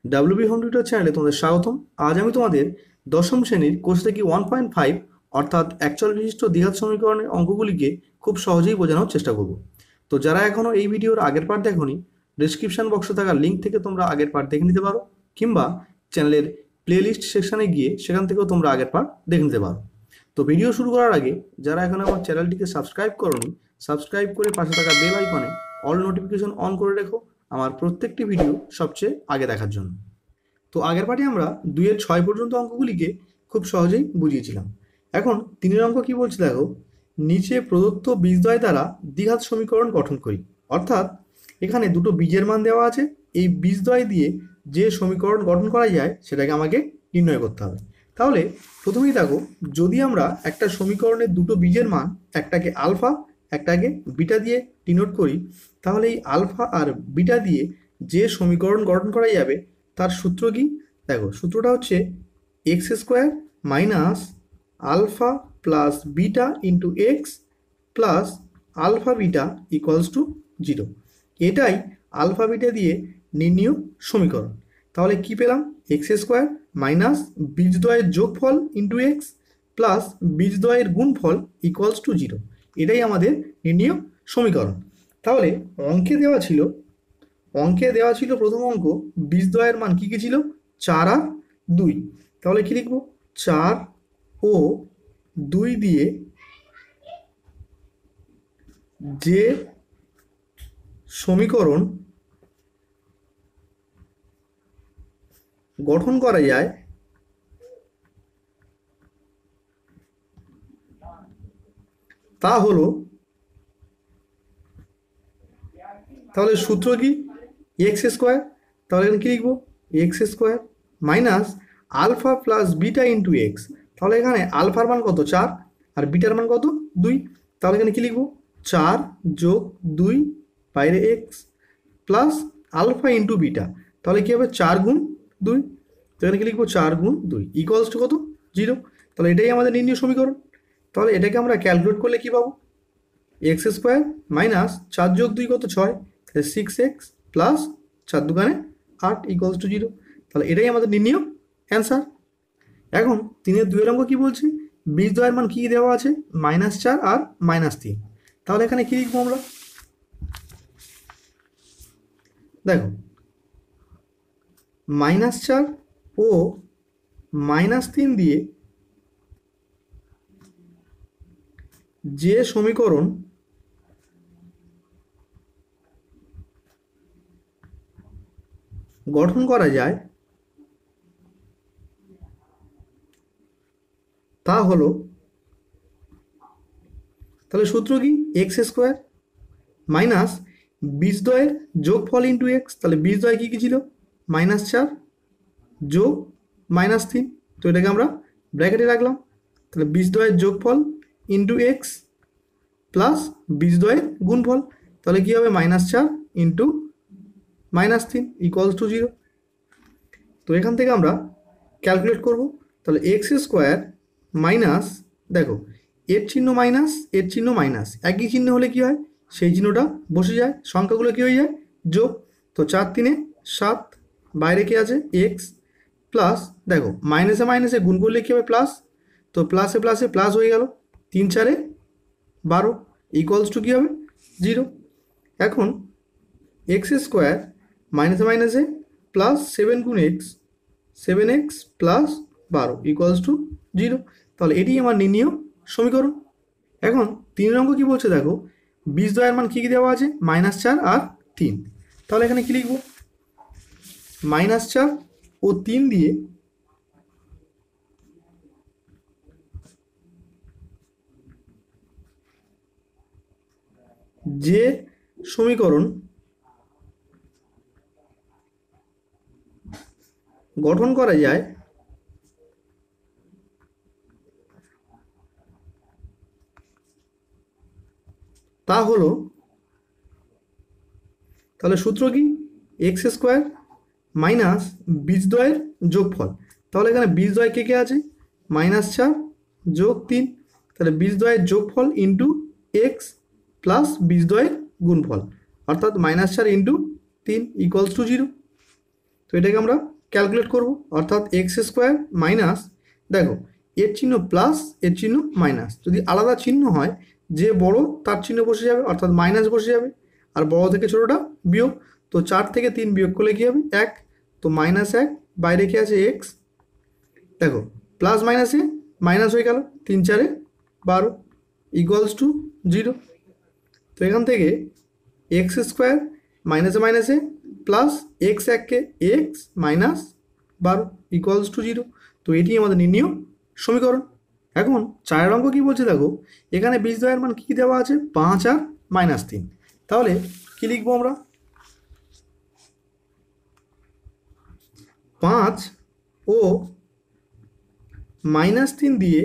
WB home tutor চ্যানেলে তোমাদের স্বাগতম। আজ আমি তোমাদের দশম শ্রেণীর কোর্স থেকে 1.5 অর্থাৎ অ্যাকচুয়াল বিশিষ্ট দ্বিঘাত সমীকরণের অঙ্কগুলিকে খুব সহজেই বোঝানোর চেষ্টা করব। তো যারা এখনও এই ভিডিওর আগের পার্ট দেখোনি, ডিসক্রিপশন বক্সে থাকা লিঙ্ক থেকে তোমরা আগের পার্ট দেখে নিতে পারো, কিংবা চ্যানেলের প্লেলিস্ট সেকশানে গিয়ে সেখান থেকেও তোমরা আগের পার্ট দেখে নিতে পারো। তো ভিডিও শুরু করার আগে যারা এখন আমার চ্যানেলটিকে সাবস্ক্রাইব করোনি, সাবস্ক্রাইব করে পাশে থাকা বেল আইকনে অল নোটিফিকেশন অন করে রেখো আমার প্রত্যেকটি ভিডিও সবচেয়ে আগে দেখার জন্য। তো আগের পাঠে আমরা 2-6 পর্যন্ত অঙ্কগুলিকে খুব সহজেই বুঝিয়েছিলাম। এখন 3 অঙ্ক কি বলছে দেখো, নিচে প্রদত্ত বীজদ্বয় দ্বারা দ্বিঘাত সমীকরণ গঠন করি। অর্থাৎ এখানে দুটো বীজের মান দেওয়া আছে, এই বীজদ্বয় দিয়ে যে সমীকরণ গঠন করা যায় সেটাকে আমাকে নির্ণয় করতে হবে। তাহলে প্রথমেই দেখো, যদি আমরা একটা সমীকরণের দুটো বীজের মান, একটাকে আলফা একটাকে বিটা দিয়ে ডিনোট করি, তাহলে এই আলফা আর বিটা দিয়ে যে সমীকরণ গঠন করা যাবে তার সূত্র কি? দেখো, সূত্রটা হচ্ছে x square minus alpha plus beta into x plus alpha beta equals to 0। এটাই আলফা বিটা দিয়ে নির্ণীয় সমীকরণ। তাহলে কি পেলাম? এক্স স্কোয়ার মাইনাস বীজদ্বয়ের যোগফল ইন্টু এক্স প্লাস বীজদ্বয়ের গুণফল ইকুয়ালস টু 0। এটাই আমাদের নির্ণীয় সমীকরণ। তাহলে অঙ্কে দেওয়া ছিল প্রথম অঙ্ক, বীজদ্বয়ের মান কী কী ছিল? 4 আর 2। তাহলে কি লিখব? 4 ও 2 দিয়ে যে সমীকরণ গঠন করা যায় তা হলো, তাহলে সূত্র কি? X square. তাহলে এখানে কী লিখবো? X square minus alpha plus beta into x. তাহলে এখানে আলফার মান কত? 4, আর বিটার মান কত? 2। তাহলে এখানে কী লিখবো? 4 যোগ 2 বাইরে x plus alpha into beta. তাহলে কী হবে? 4 গুণ 2। তো এখানে কী লিখবো? 4 গুণ 2 ইকুয়ালস টু কত? 0। তাহলে এটাই আমাদের নির্ণয় সমীকরণ। তাহলে এটাকে আমরা ক্যালকুলেট করলে কী পাবো? এক্স স্কোয়ার মাইনাস 4 যোগ 2 কত? 6, তাহলে 6x প্লাস 4 দুগানে 8 ইকুয়ালস টু 0। তাহলে এটাই আমাদের নির্ণীয় অ্যান্সার। এখন 3-2 অঙ্ক কী বলছে? বীজদ্বয়ের মান কী দেওয়া আছে? -4 আর -3। তাহলে এখানে কী লিখবো আমরা? দেখো, -4 ও -3 দিয়ে যে সমীকরণ গঠন করা যায় তা হলো, তাহলে সূত্র কি? এক্স স্কোয়ার মাইনাস বীজদ্বয়ের যোগফল ইন্টু এক্স। তাহলে বীজদ্বয় কী কী ছিল? -4 যোগ -3। তো এটাকে আমরা ব্র্যাকেটে রাখলাম। তাহলে বীজদ্বয়ের যোগফল ইন্টু এক্স প্লাস বীজদ্বয়ের গুণফল। তাহলে কী হবে? -4 ইন্টু -3 ইকুয়ালস টু 0। তো এখান থেকে আমরা ক্যালকুলেট করব। তাহলে এক্স স্কোয়ার মাইনাস, দেখো এর চিহ্ন মাইনাস, এর চিহ্ন মাইনাস, একই চিহ্ন হলে কি হয়? সেই চিহ্নটা বসে যায়, সংখ্যাগুলো কী হয়ে যায়? যোগ। তো 4×3 7, বাইরে কি আছে? এক্স প্লাস, দেখো মাইনাসে মাইনাসে গুণ করলে কী হবে? প্লাস। তো প্লাসে প্লাসে প্লাস হয়ে গেল, 3×4 12 ইকুয়ালস টু কী হবে? 0। এখন এক্স স্কোয়ার মাইনাসে মাইনাসে প্লাস 7 গুণ x, 7x plus 12 equals to 0। তাহলে এটি আমার নির্ণীয় সমীকরণ। এখন 3 অঙ্ক কী বলছে দেখো, বীজদ্বয়ের মান কী কী দেওয়া আছে? -4 আর 3। তাহলে এখানে কী লিখব? -4 ও 3 দিয়ে যে সমীকরণ গঠন করা যায় তা হলো, তাহলে সূত্র কি? এক্স স্কোয়ার মাইনাস বীজদ্বয়ের যোগফল। তাহলে এখানে বীজদ্বয় কে কে আছে? -4 যোগ 3। তাহলে বীজদ্বয়ের যোগফল ইন্টু এক্স প্লাস বীজদ্বয়ের গুণফল, অর্থাৎ -4 ইন্টু 3 ইকুয়ালস টু 0। তো এটাকে আমরা ক্যালকুলেট করব, অর্থাৎ এক্স স্কোয়ার মাইনাস, দেখো এর চিহ্ন প্লাস এর চিহ্ন মাইনাস, যদি আলাদা চিহ্ন হয় যে বড় তার চিহ্ন বসে যাবে, অর্থাৎ মাইনাস বসে যাবে, আর বড় থেকে ছোটোটা বিয়োগ। তো 4 থেকে 3 বিয়োগ করলে কী হবে 1, তো -1, বাইরে কি আছে এক্স, দেখো প্লাস মাইনাসে মাইনাস হয়ে গেল, 3 4 12 ইকুয়ালস টু 0। তো এখান থেকে এক্স স্কোয়ার মাইনাসে মাইনাসে plus x 1 x minus 12 equals to 0। তো এটি আমাদের নির্ণীয় সমীকরণ। এখন 4 অঙ্ক কী বলছে দেখো, এখানে বীজদ্বয়ের মান কী দেওয়া আছে 5 আর -3। তাহলে কী লিখবো আমরা, 5 ও -3 দিয়ে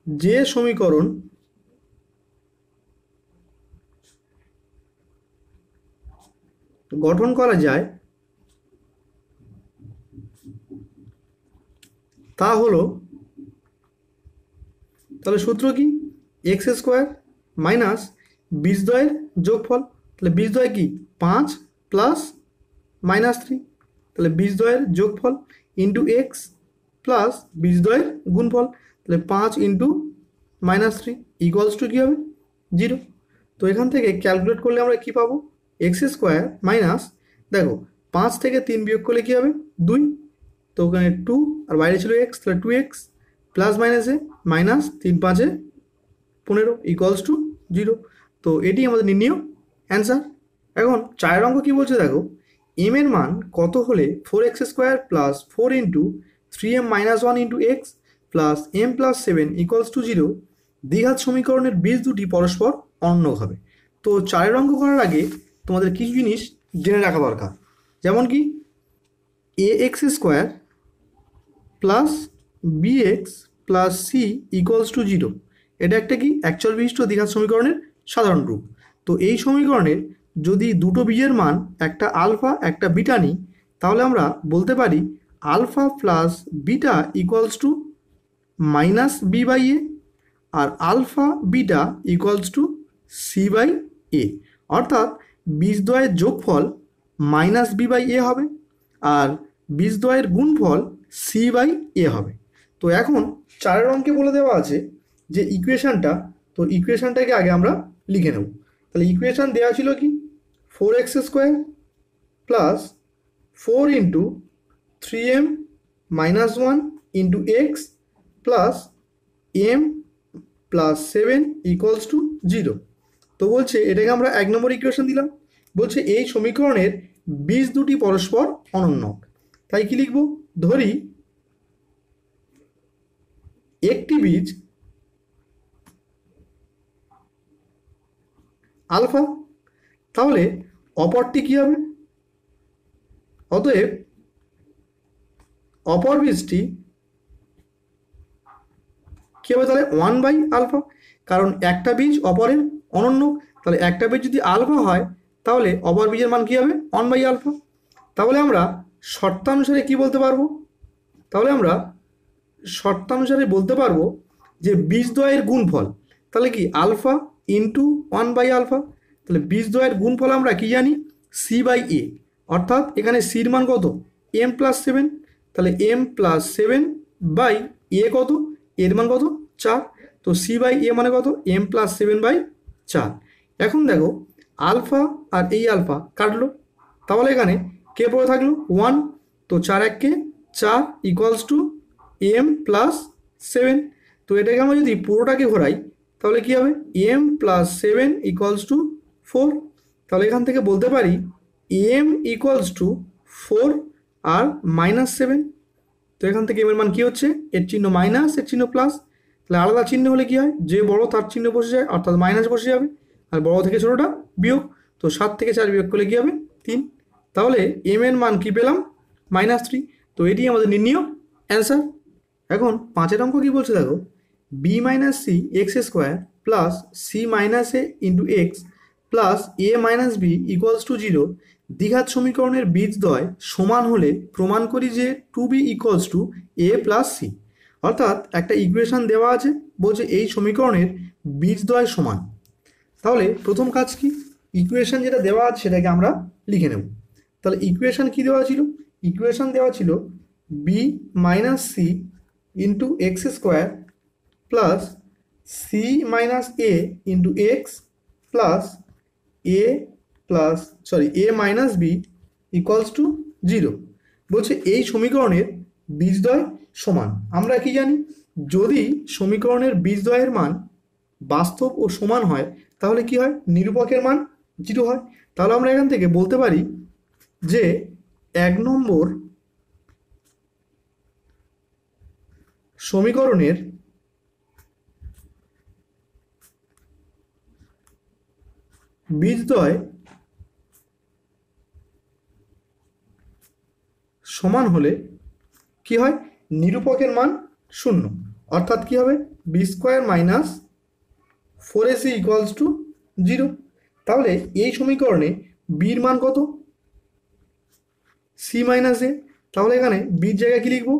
যে সমীকরণ গঠন করা যায় তা হলো, তাহলে সূত্র কি, এক্স স্কোয়ার মাইনাস বীজদ্বয়ের যোগফল, তাহলে বীজদ্বয় কি 5 প্লাস -3, তাহলে বীজদ্বয়ের যোগফল ইন্টু এক্স প্লাস বীজদ্বয়ের গুণফল, তাহলে 5 ইন্টু -3 ইকুয়ালস টু কী হবে 0। তো এখান থেকে ক্যালকুলেট করলে আমরা কি পাবো, এক্স স্কোয়ার মাইনাস, দেখো 5 থেকে 3 বিয়োগ করলে কী হবে 2, তো ওখানে 2 আর বাইরে ছিল এক্স, তাহলে 2x প্লাস মাইনাসে মাইনাস 3 5 15 ইকুয়ালস টু 0। তো এটি আমাদের নির্ণীয় অ্যান্সার। এখন 4 অঙ্ক কী বলছে দেখো, এম এর মান কত হলে 4x square plus 4 into 3m minus 1 into x plus m plus 7 equals to 0 দ্বিঘাত সমীকরণের বীজ দুটি পরস্পর অনন্য হবে। তো 4 অঙ্ক করার আগে তোমাদের কিছু জিনিস জেনে রাখা দরকার, যেমন কি ax square plus bx plus c equals to 0, এটা একটা কি অ্যাকচুয়াল বিশিষ্ট দ্বিঘাত সমীকরণের সাধারণ রূপ। তো এই সমীকরণের যদি দুটো বীজের মান একটা আলফা একটা বিটা নিই, তাহলে আমরা বলতে পারি alpha plus beta equals to minus b by a, আর alpha beta equals to c by a, অর্থাৎ বীজদ্বয়ের যোগফল মাইনাস বি বাই এ হবে আর বীজদ্বয়ের গুণফল সি বাই এ হবে। তো এখন 4 অঙ্কে বলে দেওয়া আছে যে ইকুয়েশানটা, তো ইকুয়েশানটাকে আগে আমরা লিখে নেব। তাহলে ইকুয়েশান দেওয়া ছিল কি 4x square plus 4 into 3m minus 1 into x plus m plus 7 equals to 0। তো বলছে এটাকে আমরা 1 নম্বর ইকুয়েশন দিলাম, বলছে এই সমীকরণের বীজ দুটি পরস্পর অনন্য, তাই কি লিখব, ধরি একটি বীজ আলফা, তাহলে অপরটি কি হবে, অতএব অপর বীজটি কী হবে, তাহলে 1 বাই আলফা, কারণ একটা বীজ অপরের অনন্য, তাহলে একটা বীজ যদি আলফা হয় তাহলে অপর বীজের মান কী হবে 1 বাই আলফা। তাহলে আমরা শর্তানুসারে কি বলতে পারবো, তাহলে আমরা শর্তানুসারে বলতে পারবো যে বীজদ্বয়ের গুণফল, তাহলে কি আলফা ইন্টু 1 বাই আলফা, তাহলে বীজদ্বয়ের গুণফল আমরা কি জানি সি বাই এ, অর্থাৎ এখানে সির মান কত m প্লাস 7, তাহলে m প্লাস 7 বাই এ কত, এর মান কত 4, তো সি বাই এ মানে কত m প্লাস 7 বাই 4। এখন দেখো আলফা আর এই আলফা কাটলো, তাহলে এখানে কে পড়ে থাকলো 1, তো 4 1 4 ইকুয়ালস টু m প্লাস 7। তো এটাকে আমরা যদি পুরোটাকে ঘোরাই তাহলে কি হবে m প্লাস 7 ইকুয়ালস টু 4, তাহলে এখান থেকে বলতে পারি m ইকুয়ালস টু 4 আর মাইনাস 7। তো এখান থেকে m এর মান কী হচ্ছে, এর চিহ্ন মাইনাস এর চিহ্ন প্লাস, তাহলে আলাদা চিহ্ন হলে কী হয়, যে বড় তার চিহ্ন বসে যায়, অর্থাৎ মাইনাস বসে যাবে, আর বড় থেকে ছোটোটা বিয়োগ, তো 7 থেকে 4 বিয়োগ করলে কী হবে 3, তাহলে m এর মান কী পেলাম -3। তো এটি আমাদের নির্ণীয় অ্যান্সার। এখন 5 অঙ্ক কী বলছে দেখো, b minus c x square plus c minus a into x plus a minus b equals to 0 দ্বিঘাত সমীকরণের বীজদ্বয় সমান হলে প্রমাণ করি যে 2b equals to a plus c, অর্থাৎ একটা ইকুয়েশান দেওয়া আছে, বলছে এই সমীকরণের বীজদ্বয় সমান। তাহলে প্রথম কাজ কি, ইকুয়েশন যেটা দেওয়া আছে সেটাকে আমরা লিখে নেব। তাহলে ইকুয়েশন কি দেওয়া ছিল? ইকুয়েশন দেওয়া ছিল b minus c into x square plus c minus a into x plus a a minus b equals to 0। বলছে এই সমীকরণের বীজদ্বয় সমান। আমরা কি জানি? যদি সমীকরণের বীজদ্বয়ের মান বাস্তব ও সমান হয় তাহলে কি হয়? নিরূপকের মান 0 হয়। তাহলে আমরা এখান থেকে বলতে পারি যে 1 নম্বর সমীকরণের বীজদ্বয় সমান হলে কি হয়? নিরূপকের মান 0, অর্থাৎ কি হবে? B square minus 4ac equals to 0। তাহলে এই সমীকরণে বির মান কত? C minus a. তাহলে এখানে বির জায়গায় কি লিখব?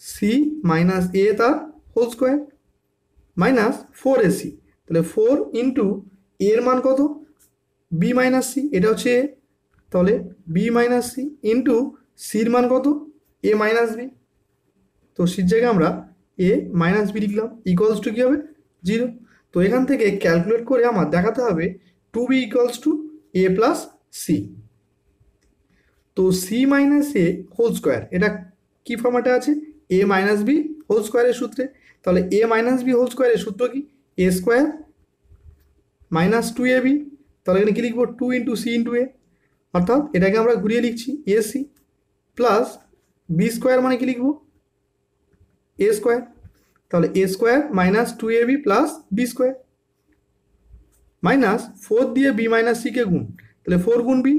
সি মাইনাস এ তার হোল স্কোয়ার মাইনাস 4ac। তাহলে 4 ইন্টু এর মান কত? বি মাইনাস সি, এটা হচ্ছে এ। তাহলে বি মাইনাস সি ইন্টু সির মান কত? এ মাইনাস বি। তো সির জায়গায় আমরা এ মাইনাস বি লিখলাম ইকুয়ালস টু কী হবে? 0। তো এখান থেকে ক্যালকুলেট করে আমার দেখাতে হবে 2b equals to a plus c. তো c minus a whole square এটা কি ফর্ম্যাটে আছে? এ মাইনাস বি হোল স্কোয়ারের সূত্রে। তাহলে এ মাইনাস বি হোল স্কোয়ারের সূত্র কি? A square minus 2ab। তাহলে এখানে কি লিখবো? 2 ইন্টু সি ইন্টু এ, অর্থাৎ এটাকে আমরা ঘুরিয়ে লিখছি a c plus b square মানে কি লিখবো? A square. তাহলে a square minus 2ab plus b square minus 4 দিয়ে বি মাইনাস সিকে গুণ। তাহলে 4 গুণ বি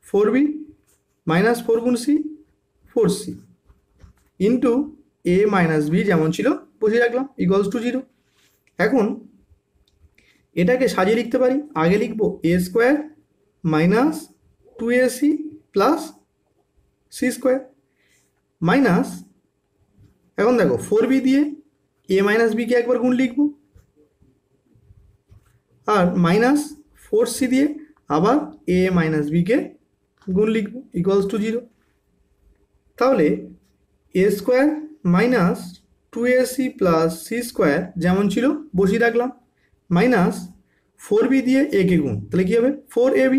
4b মাইনাস 4 গুণ সি 4c ইন্টু এ মাইনাস বি যেমন ছিল বসিয়ে রাখলাম ইকুয়ালস টু 0। এখন এটাকে সাজিয়ে লিখতে পারি। আগে লিখবো a square minus 2ac plus c square minus, এখন দেখো 4b দিয়ে এ মাইনাস বিকে একবার গুণ লিখব আর মাইনাস 4c দিয়ে আবার এ মাইনাস বিকে গুণ লিখব ইকুয়ালস টু 0। তাহলে a square minus 2ac plus c square যেমন ছিল বসিয়ে রাখলাম মাইনাস 4b দিয়ে এ কে গুণ, তাহলে কী হবে? 4ab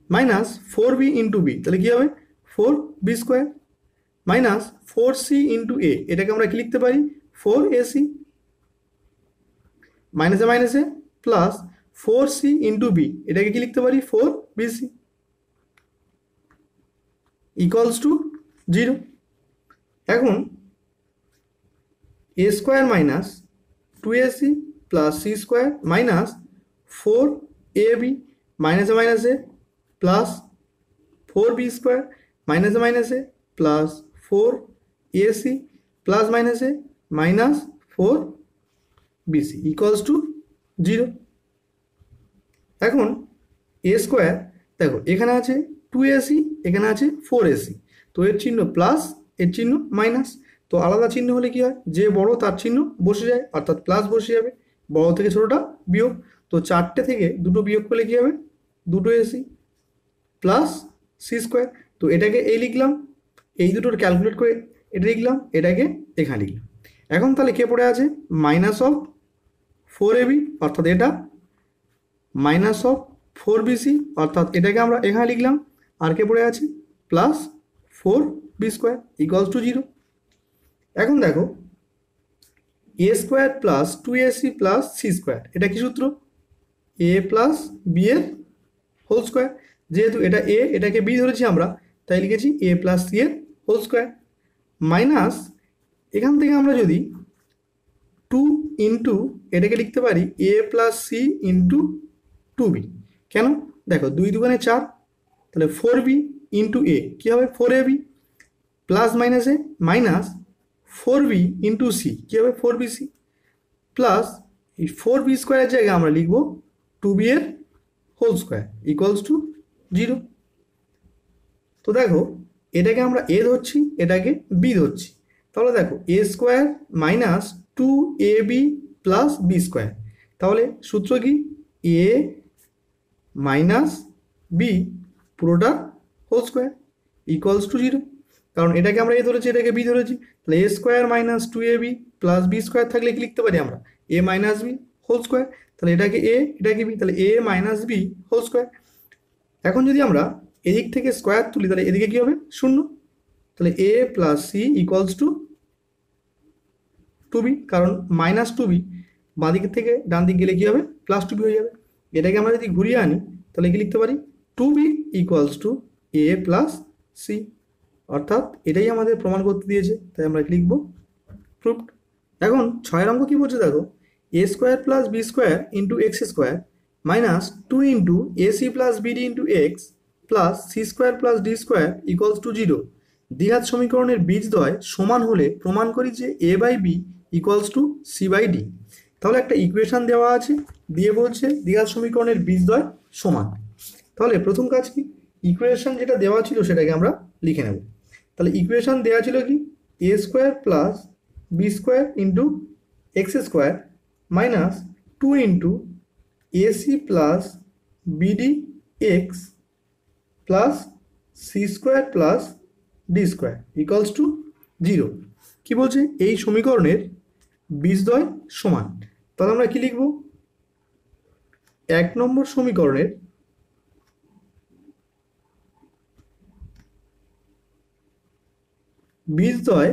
minus 4b into B, তাহলে কী হবে? 4b square minus 4c into এ, এটাকে আমরা কি লিখতে পারি? 4ac মাইনাসে মাইনাসে প্লাস 4c ইন্টু বি, এটাকে কি লিখতে পারি? 4bc equals to 0। এখন a square minus 2ac plus c square minus 4ab মাইনাসে মাইনাসে প্লাস 4b স্কোয়ার মাইনাসে মাইনাসে প্লাস 4ac প্লাস মাইনাসে মাইনাস 4bc ইকুয়ালস টু 0। এখন এ স্কোয়ার দেখো এখানে আছে 2ac, এখানে আছে 4ac, তো এর চিহ্ন প্লাস এর চিহ্ন মাইনাস। তো আলাদা চিহ্ন হলে কি হয়? যে বড় তার চিহ্ন বসে যায়, অর্থাৎ প্লাস বসে যাবে, বড় থেকে ছোটোটা বিয়োগ। তো 4টে থেকে 2টো বিয়োগ করলে কী হবে? 2ac plus c square. তো এটাকে এই লিখলাম, এই দুটোর ক্যালকুলেট করে এটা লিখলাম, এটাকে এখানে লিখলাম। এখন তাহলে কে পড়ে আছে? মাইনাস অফ 4ab, অর্থাৎ এটা মাইনাস অফ 4bc, অর্থাৎ এটাকে আমরা এখানে লিখলাম। আর কে পড়ে আছে? Plus 4b square equals to 0। এখন দেখো a square plus 2ac plus c square, এটা কি সূত্র? এ প্লাস বি এর হোল স্কোয়ার। যেহেতু এটা এ, এটাকে বি ধরেছি আমরা, তাই লিখেছি এ প্লাস সি এর হোল স্কোয়ার মাইনাস, এখান থেকে আমরা যদি 2 ইন্টু এটাকে লিখতে পারি এ প্লাস সি ইন্টু 2b। কেন? দেখো 2 দুগুণে 4, তাহলে 4b ইন্টু এ কী হবে? 4ab প্লাস মাইনাসে মাইনাস 4b ইন্টু সি কী হবে? 4bc প্লাস এই 4b স্কোয়ারের জায়গায় আমরা লিখব 2b এর হোল স্কোয়ার ইকুয়ালস টু 0। তো দেখো এটাকে আমরা এ ধরছি, এটাকে বি ধরছি। তাহলে দেখো a square minus 2ab plus b square, তাহলে সূত্র কি? এ মাইনাস বি পুরোটা হোল স্কোয়ার ইকুয়ালস টু 0, কারণ এটাকে আমরা এ ধরেছি, এটাকে বি ধরেছি, তাহলে a square minus 2ab plus b square থাকলে কি লিখতে পারি আমরা, a minus b whole square, তাহলে এটাকে এ এটাকে বি, তাহলে a minus b whole square. এখন যদি আমরা এদিক থেকে স্কোয়ার তুলি তাহলে এদিকে কি হবে, 0, তাহলে a plus c equals to 2b, কারণ মাইনাস 2b বাঁ দিকের থেকে ডান দিক গেলে কি হবে, প্লাস 2b হয়ে যাবে। এটাকে আমরা যদি ঘুরিয়ে আনি তাহলে কি লিখতে পারি, 2b equals to a plus c, অর্থাৎ এটাই আমাদের প্রমাণ করতে দিয়েছে, তাই আমরা লিখবো প্রুভড। এখন 6 অঙ্ক কি বলছে দেখো, a square plus b square into x square minus 2 into AC plus b d into x plus c square plus d square equals to 0 দ্বিঘাত সমীকরণের বীজদ্বয় সমান হলে প্রমাণ করি যে a by b equals to c by d. তাহলে একটা ইকুয়েশন দেওয়া আছে, দিয়ে বলছে দ্বিঘাত সমীকরণের বীজদ্বয় সমান। তাহলে প্রথম কাজ কি, ইকুয়েশন যেটা দেওয়া ছিল সেটাকে আমরা লিখে নেব। তাহলে ইকুয়েশন দেওয়া ছিল কি, a square plus b square into x square minus 2 into AC plus b d x plus c square plus d square equals to 0। কি বলছে, এই সমীকরণের বীজদ্বয় সমান। তাহলে আমরা কি লিখব, 1 নম্বর সমীকরণের বীজদ্বয়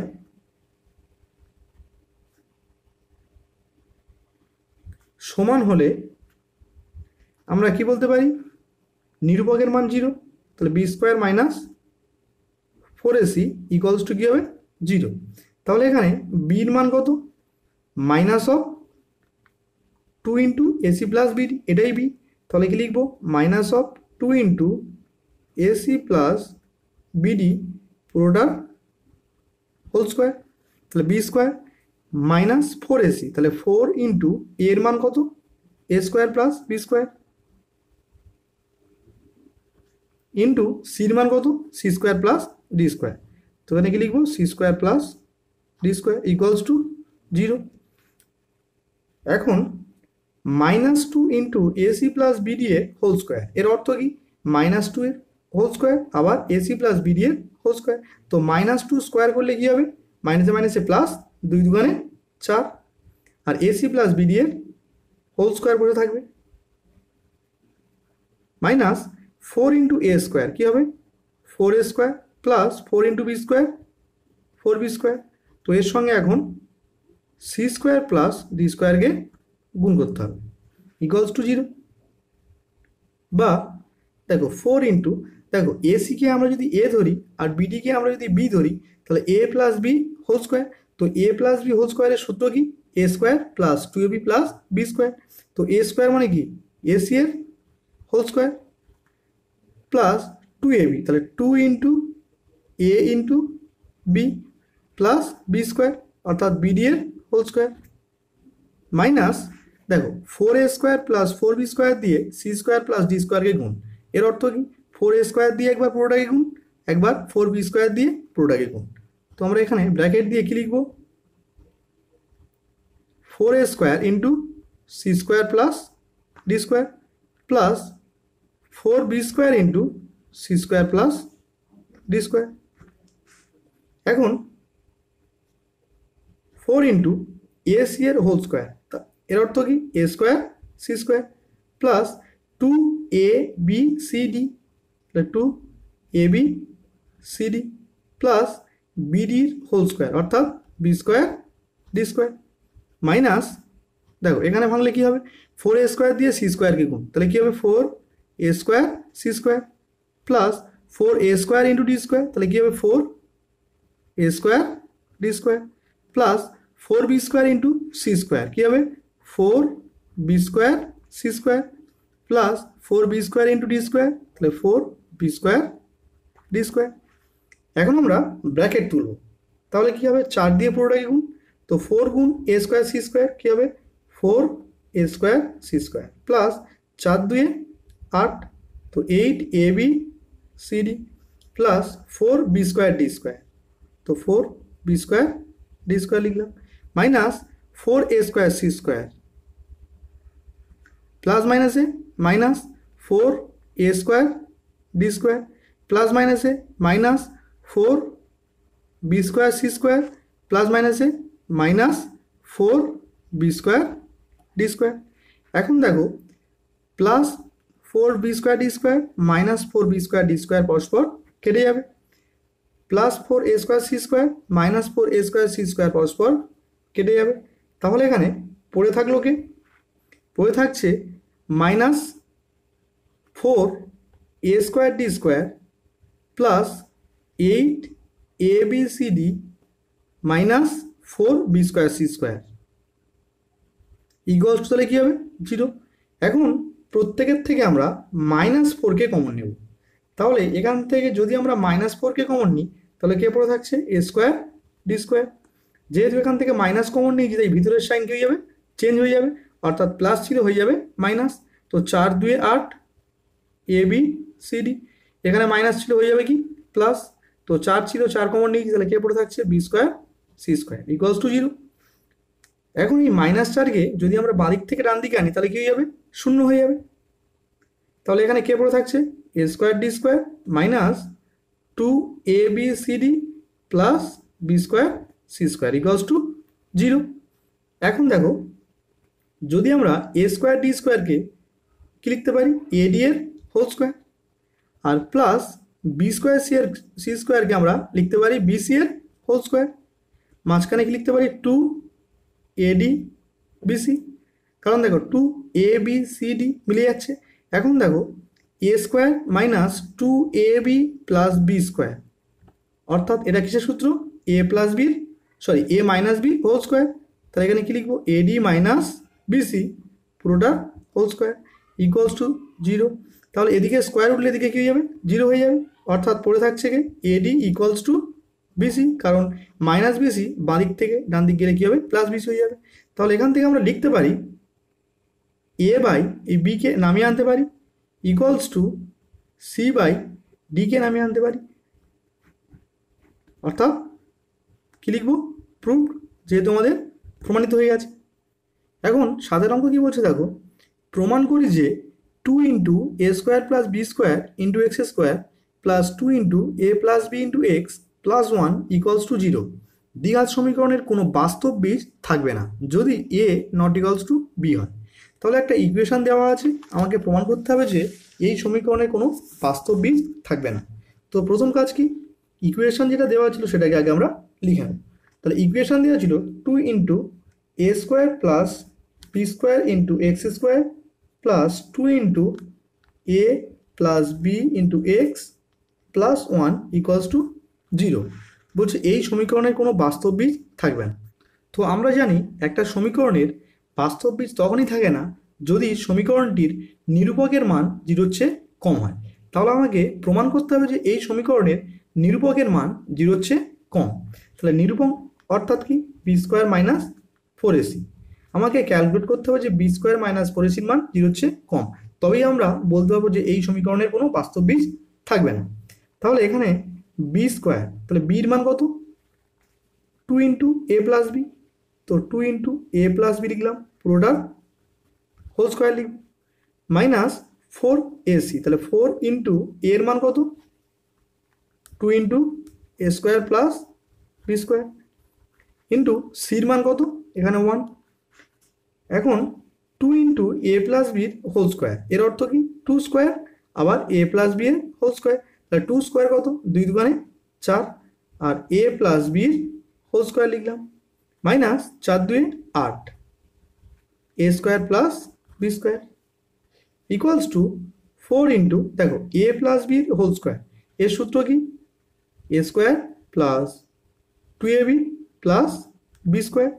সমান হলে আমরা কি বলতে পারি, নিরূপকের মান 0, তাহলে b square minus 4ac equals to কি হবে, 0। তাহলে এখানে বির মান কত, minus of 2 into AC plus bd, এটাই বি, তাহলে কি লিখবো, minus of 2 into AC plus bd পুরোটার হোল স্কোয়ার, তাহলে বি স্কোয়ার মাইনাস 4ac, তাহলে 4 ইন্টু এর মান কত, a square plus b square into সির মান কত, c square plus d square, তো এখানে কি লিখবো, C square plus d square equals to 0। এখন minus 2 into AC plus bd এর হোল স্কোয়ার, এর অর্থ কি, মাইনাস 2 এর হোল স্কোয়ার আবার এসি প্লাস বিডি এর হোল স্কোয়ার, তো মাইনাস 2 স্কোয়ার করলে কি হবে, মাইনাসে মাইনাসে প্লাস, 2 দুগুণে 4, আর এসি প্লাস বিডি এর হোল স্কোয়ার বসে থাকবে, মাইনাস 4 ইন্টু এ স্কোয়ার কী হবে, 4a square plus 4 into b square 4b square, তো এর সঙ্গে এখন সি স্কোয়ার প্লাস ডি স্কোয়ারকে গুণ করতে হবে ইকুয়ালস টু 0। বা দেখো 4 ইন্টু, দেখো এসিকে আমরা যদি এ ধরি আর বিডিকে আমরা যদি বি ধরি তাহলে a plus b whole square, তো এ প্লাস বি হোল স্কোয়ারের সূত্র কি, a square plus 2ab plus b square, তো এ স্কোয়ার মানে কি, এসি এর হোল স্কোয়ার প্লাস 2ab, তাহলে 2 into a into b plus b square অর্থাৎ বিডি এর হোল স্কোয়ার, মাইনাস দেখো 4a square plus 4b square দিয়ে সি স্কোয়ার প্লাস ডি স্কোয়ারকে গুণ, এর অর্থ কি, 4a স্কোয়ার দিয়ে একবার পুরোটাকে গুণ, একবার 4b স্কোয়ার দিয়ে পুরোটাকে গুণ, তো আমরা এখানে ব্র্যাকেট দিয়ে কি লিখব, 4a square into c square plus d square plus 4b square into c square plus d square. এখন 4 ইন্টু এ সি এর হোল স্কোয়ার, এর অর্থ কি, a square c square plus 2abcd, 2ab cd প্লাস বিডির হোল স্কোয়ার অর্থাৎ b square d square, minus দেখো এখানে ভাঙলে কি হবে, 4a স্কোয়ার দিয়ে সি স্কোয়ারকে গুণ, তাহলে কি হবে 4a square c square plus 4a square into d square, তাহলে কি হবে 4a square d square plus 4b square into c square, কী হবে 4b square c square plus 4b square into d square, তাহলে 4b স্কোয়ার ডি স্কোয়ার। এখন আমরা bracket তুলব, তাহলে কী হবে, 4 দিয়ে পুরোটাকে গুণ, তো 4 গুণ এ স্কোয়ার সি স্কোয়ার কী হবে, 4a square c square plus 4 2 8, তো 8ab cd plus 4b square d square, তো 4b স্কোয়ার ডি স্কোয়ার লিখলাম, minus 4a square c square plus মাইনাসে minus 4a square d square, plus মাইনাসে minus 4b square c square, plus মাইনাসে minus 4b square d square. এখন দেখো plus 4b square d square minus 4b square d square পরস্পর কেটে যাবে, plus 4a square c square minus 4a square c square পরস্পর কেটে যাবে। তাহলে এখানে পড়ে থাকলো কে? পড়ে থাকছে minus 4a square d square plus 8abcd minus 4b square c square equals to তাহলে কী হবে? 0। এখন প্রত্যেকের থেকে আমরা -4কে কমন নেব। তাহলে এখান থেকে যদি আমরা -4কে কমন নিই তাহলে কে পড়ে থাকছে? a square d square. যেহেতু এখান থেকে মাইনাস কমন নিয়েছি তাই ভিতরের সাইন কী হয়ে যাবে? চেঞ্জ হয়ে যাবে, অর্থাৎ প্লাস ছিল হয়ে যাবে মাইনাস। তো 4 2 8 ABCD, এখানে মাইনাস ছিল হয়ে যাবে কি প্লাস। তো 4 ছিল 4 কমন নিয়েছি তাহলে কে পড়ে থাকছে? b square c square equals to 0। এখন এই -4কে যদি আমরা বাদিক থেকে ডান দিকে আনি তাহলে কী হয়ে যাবে? 0 হয়ে যাবে। তাহলে এখানে কে পড়ে থাকছে? a square d square minus 2ABCD প্লাস b square c square equals to 0। এখন দেখো যদি আমরা a স্কোয়ার ডি স্কোয়ারকে কী লিখতে পারি? AD এর হোল স্কোয়ার, আর প্লাস b স্কোয়ার সি স্কোয়ারকে আমরা লিখতে পারি BC এর হোল স্কোয়ার। মাঝখানে কি লিখতে পারি? 2AD BC, কারণ দেখো 2ABCD মিলে যাচ্ছে। এখন দেখো a স্কোয়ার মাইনাস 2AB প্লাস b স্কোয়ার, অর্থাৎ এটা কিসের সূত্র? a প্লাস বির a minus b whole square. তাহলে এখানে কি লিখবো? AD মাইনাস BC পুরোটা হোল স্কোয়ার ইকুয়ালস টু 0। তাহলে এদিকে স্কোয়ার উঠলে এদিকে কী হয়ে যাবে? 0 হয়ে যাবে, অর্থাৎ পড়ে থাকছে কি AD ইকুয়ালস টু BC, কারণ মাইনাস BC বাঁদিক থেকে ডান দিক গেলে কী হবে? প্লাস BC হয়ে যাবে। তাহলে এখান থেকে আমরা লিখতে পারি a বাই এই বিকে নামিয়ে আনতে পারি ইকুয়ালস টু c বাই ডিকে নামিয়ে আনতে পারি, অর্থাৎ কী লিখবো? প্রুভড, যেহেতু আমাদের প্রমাণিত হয়ে গেছে। এখন সাতের অঙ্ক কী বলছে দেখো, প্রমাণ করি যে 2 into a square plus b square into x square plus 2 into a plus b into x plus 1 equals to 0 দ্বিঘাত সমীকরণের কোনো বাস্তব বীজ থাকবে না যদি a not equals to b হয়। তাহলে একটা ইকুয়েশন দেওয়া আছে, আমাকে প্রমাণ করতে হবে যে এই সমীকরণের কোনো বাস্তব বীজ থাকবে না। তো প্রথম কাজ কি? ইকুয়েশন যেটা দেওয়া ছিল সেটাকে আগে আমরা লিখে নেব। তাহলে ইকুয়েশন দেওয়া ছিল 2 into a square plus b square into x square plus 2 into a plus b into x plus 1 equals to 0। বলছে এই সমীকরণের কোনো বাস্তব বীজ থাকবে না। তো আমরা জানি একটা সমীকরণের বাস্তব বীজ তখনই থাকে না যদি সমীকরণটির নিরূপকের মান 0-র চেয়ে কম হয়। তাহলে আমাকে প্রমাণ করতে হবে যে এই সমীকরণের নিরূপকের মান 0-র চেয়ে কম। তাহলে নিরূপক অর্থাৎ কি? B square minus 4ac। আমাকে ক্যালকুলেট করতে হবে যে বি স্কোয়ার মাইনাস 4ac মান 0-র চেয়ে কম, তবেই আমরা বলতে পারবো যে এই সমীকরণের কোনো বাস্তব বীজ থাকবে না। তাহলে এখানে বি স্কোয়ার, তাহলে বির মান কত? 2 ইন্টু এ প্লাস বি, তো 2 ইন্টু এ প্লাস বি লিখলাম, পুরোটা হোল স্কোয়ার লিখব, মাইনাস 4ac, তাহলে 4 ইন্টু এর মান কত? 2 into a square plus b square into সির মান কত? এখানে 1। এখন 2 ইন্টু এ প্লাস বির হোল স্কোয়ার, এর অর্থ কি? 2 স্কোয়ার, আবার এ প্লাস বি এর হোল স্কোয়ার, তাহলে 2 স্কোয়ার কত? 2 দুগুণে 4, আর এ প্লাস বির হোল স্কোয়ার লিখলাম, minus 4 2 8 a square plus b square equals to 4 into, দেখো এ প্লাস বির হোল স্কোয়ার, এর সূত্র কি? A square plus 2ab plus b square,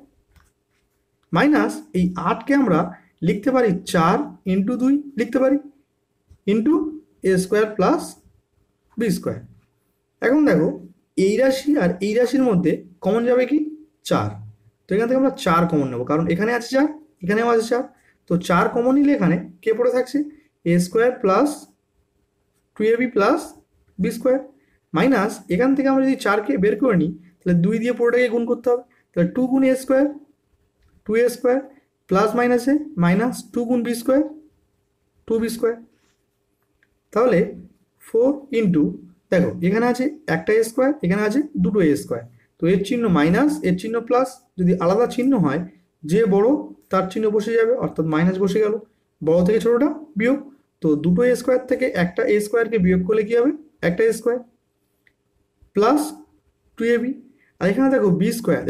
minus এই 8কে আমরা লিখতে পারি 4 ইন্টু 2 লিখতে পারি into a square plus b square. এখন দেখো এই রাশি আর এই রাশির মধ্যে কমন যাবে কি? 4। তো এখান থেকে আমরা 4 কমন নেব, কারণ এখানে আছে 4, এখানেও আছে 4। তো 4 কমন নিলে এখানে কে পড়ে থাকছে? A square plus 2ab plus b square, minus এখান থেকে আমরা যদি 4কে বের করে নিই তাহলে 2 দিয়ে পুরোটাকে গুণ করতে হবে, তাহলে 2 গুণ এ স্কোয়ার 2a স্কোয়ার প্লাস মাইনাসে মাইনাস 2 গুণ বি স্কোয়ার 2b²। তাহলে 4 ইন্টু, দেখো এখানে আছে একটা a স্কোয়ার, এখানে আছে দুটো a স্কোয়ার, তো এর চিহ্ন মাইনাস এর চিহ্ন প্লাস, যদি আলাদা চিহ্ন হয় যে বড় তার চিহ্ন বসে যাবে, অর্থাৎ মাইনাস বসে গেল, বড় থেকে ছোটটা বিয়োগ। তো দুটো a স্কোয়ার থেকে একটা a স্কোয়ারকে বিয়োগ করলে কি হবে, একটা a স্কোয়ার প্লাস 2ab। আর এখানে দেখো b²,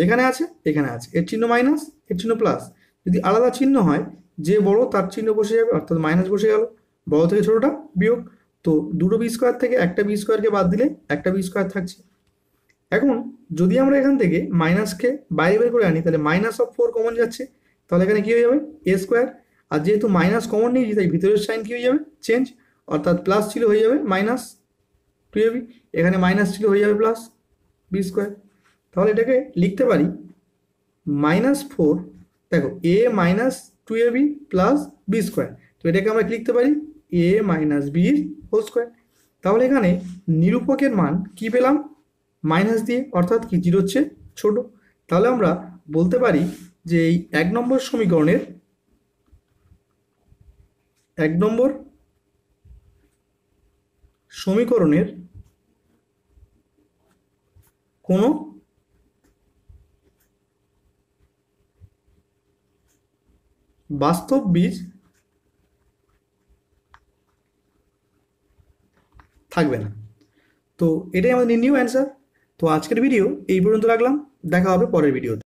এখানে আছে এখানে আছে, এর চিহ্ন মাইনাস এর চিহ্ন প্লাস, যদি আলাদা চিহ্ন হয় যে বড় তার চিহ্ন বসে যাবে, অর্থাৎ মাইনাস বসে গেল, বড় থেকে ছোটটা বিয়োগ। তো দুটো b² থেকে একটা b²কে বাদ দিলে একটা b² থাকছে। এখন যদি আমরা এখান থেকে মাইনাসকে বাইরে বের করে আনি, তাহলে -4 কমন যাচ্ছে, তাহলে এখানে কি হয়ে যাবে a²। আর যেহেতু মাইনাস কমন নিয়েছি তাই ভিতরের সাইন কি হয়ে যাবে, চেঞ্জ, অর্থাৎ প্লাস ছিল হয়ে যাবে -2ab, এখানে মাইনাস ছিল হয়ে যাবে প্লাস b²। তাহলে এটাকে লিখতে পারি -4, দেখো a -2ab প্লাস b², তো এটাকে আমরা লিখতে পারি a - b হোল স্কোয়ার। তাহলে এখানে নিরূপকের মান কি পেলাম, মাইনাস দিয়ে, অর্থাৎ কি 0 হচ্ছে ছোট। তাহলে আমরা বলতে পারি যে এই 1 নম্বর সমীকরণের কোনো বাস্তব বীজ থাকবে না। তো এটাই আমাদের নির্ণয় অ্যান্সার। তো আজকের ভিডিও এই পর্যন্ত রাখলাম, দেখা হবে পরের ভিডিওতে।